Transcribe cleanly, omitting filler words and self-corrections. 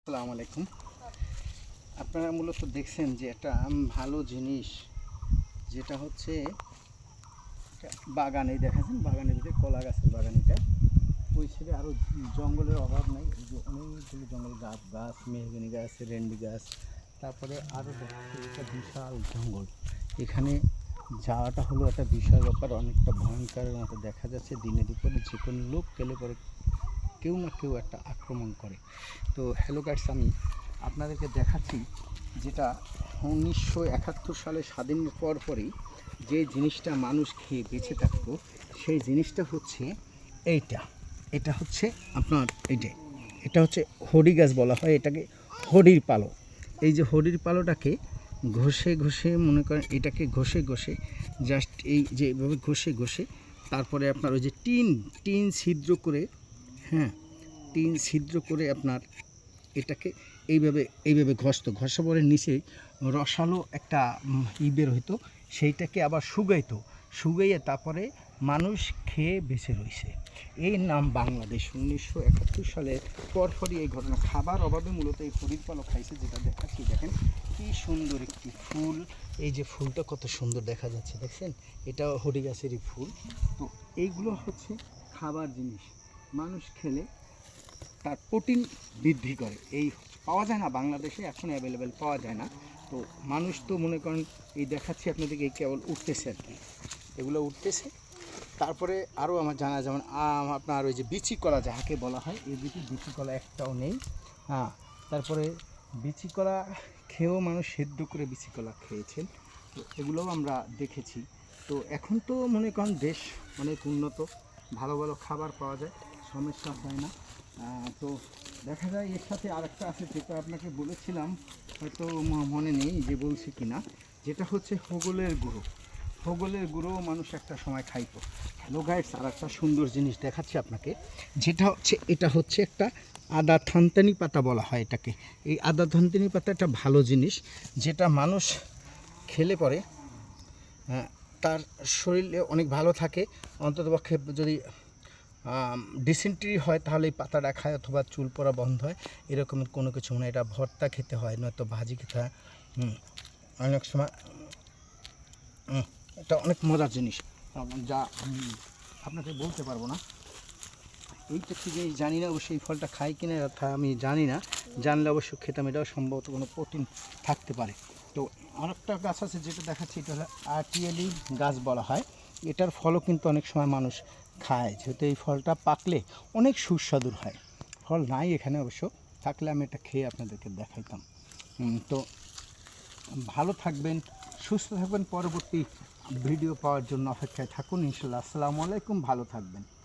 আসসালামু আলাইকুম। আপনারা মূলত দেখছেন যে একটা ভালো জিনিস, যেটা হচ্ছে একটা বাগান। এই দেখাচ্ছেন বাগানের ভিতরে কলা গাছের বাগান। এটা ওই ছেড়ে আরও জঙ্গলের অভাব নাই। এই যে অনেকগুলো জঙ্গল, গাছ, মেহগনি গাছ, রেন্ডি গাছ, তারপরে আরও দেখাচ্ছে একটা বিশাল জঙ্গল। এখানে যাওয়াটা হলো একটা বিশাল ব্যাপার, অনেকটা ভয়ঙ্করের মতো দেখা যাচ্ছে। দিনে দুপুরে যে কোনো লোক গেলে পরে কেউ না কেউ একটা আক্রমণ করে। তো হ্যালো গাইস, আমি আপনাদেরকে দেখাচ্ছি যেটা 1971 সালে স্বাধীনের পরই যে জিনিসটা মানুষ খেয়ে বেঁচে থাকতো, সেই জিনিসটা হচ্ছে এইটা। এটা হচ্ছে আপনার এটা হচ্ছে হরি গাছ বলা হয় এটাকে, হরির পালো। এই যে হরির পালোটাকে ঘষে ঘষে মনে করেন, এটাকে ঘষে ঘষে জাস্ট এই যে এভাবে ঘষে ঘষে তারপরে আপনার ওই যে টিন ছিদ্র করে, হ্যাঁ, টিন ছিদ্র করে আপনার এটাকে এইভাবে ঘষা পরে নিচে রসালো একটা বের হইতো, সেইটাকে আবার শুকাইয়ে তারপরে মানুষ খেয়ে বেঁচে রয়েছে। এই নাম বাংলাদেশ। 1971 সালের পরপরই এই ঘটনা। খাবার অভাবে মূলত এই হরির পালক খাইছে, যেটা দেখাচ্ছি। দেখেন কি সুন্দর একটি ফুল। এই যে ফুলটা কত সুন্দর দেখা যাচ্ছে, দেখছেন? এটা হরি গাছেরই ফুল। তো এইগুলো হচ্ছে খাবার জিনিস, মানুষ খেলে তার প্রোটিন বৃদ্ধি করে। এই পাওয়া যায় না বাংলাদেশে, এখন অ্যাভেলেবেল পাওয়া যায় না। তো মানুষ তো মনে করেন, এই দেখাচ্ছি আপনাদেরকে, কেবল উঠতেছে আর কি, এগুলো উঠতেছে। তারপরে আরও আমার জানা, যেমন আপনার ওই যে বিচি কলা যাহাকে বলা হয়, এই বিচি কলা একটাও নেই। হ্যাঁ, তারপরে বিচি কলা খেয়েও মানুষ সেদ্ধ করে বিচি কলা খেয়েছেন, তো এগুলোও আমরা দেখেছি। তো এখন তো মনে করেন দেশ অনেক উন্নত, ভালো ভালো খাবার পাওয়া যায়, সমস্যা হয় না। তো দেখা যায় এর সাথে আরেকটা আছে, যেটা আপনাকে বলেছিলাম, হয়তো মনে নেই যে বলছি কি না, যেটা হচ্ছে হোগলের গুঁড়ো মানুষ একটা সময় খাইতো। হ্যালো গাইস, আর একটা সুন্দর জিনিস দেখাচ্ছি আপনাকে, যেটা হচ্ছে এটা হচ্ছে একটা আদা থানতানি পাতা বলা হয় এটাকে। এই আদা থানতানি পাতা একটা ভালো জিনিস, যেটা মানুষ খেলে পরে তার শরীরে অনেক ভালো থাকে। অন্ততপক্ষে যদি ডিসেন্ট্রি হয় তাহলে এই পাতাটা খায়, অথবা চুল পড়া বন্ধ হয়, এরকম কোনো কিছু না। এটা ভর্তা খেতে হয়, নয়তো ভাজি খেতে হয়। অনেক সময় এটা অনেক মজার জিনিস, যা আপনাকে বলতে পারবো না। এইটা কি জিনিস জানি না, অবশ্যই এই ফলটা খাই কিনা তা আমি জানি না, জানলে অবশ্য খেতাম। এটাও সম্ভবত কোনো প্রোটিন থাকতে পারে। তো আরেকটা গাছ আছে যেটা দেখাচ্ছি, এটা হলো আর্টিয়েলি গাছ বলা হয়। এটার ফলও কিন্তু অনেক সময় মানুষ খায়, যেহেতু এই ফলটা পাকলে অনেক সুস্বাদু হয়। ফল নাই এখানে অবশ্য, থাকলে আমি এটা খেয়ে আপনাদেরকে দেখাইতাম। তো ভালো থাকবেন, সুস্থ থাকবেন, পরবর্তী ভিডিও পাওয়ার জন্য অপেক্ষায় থাকুন ইনশাল্লাহ। আসসালামু আলাইকুম, ভালো থাকবেন।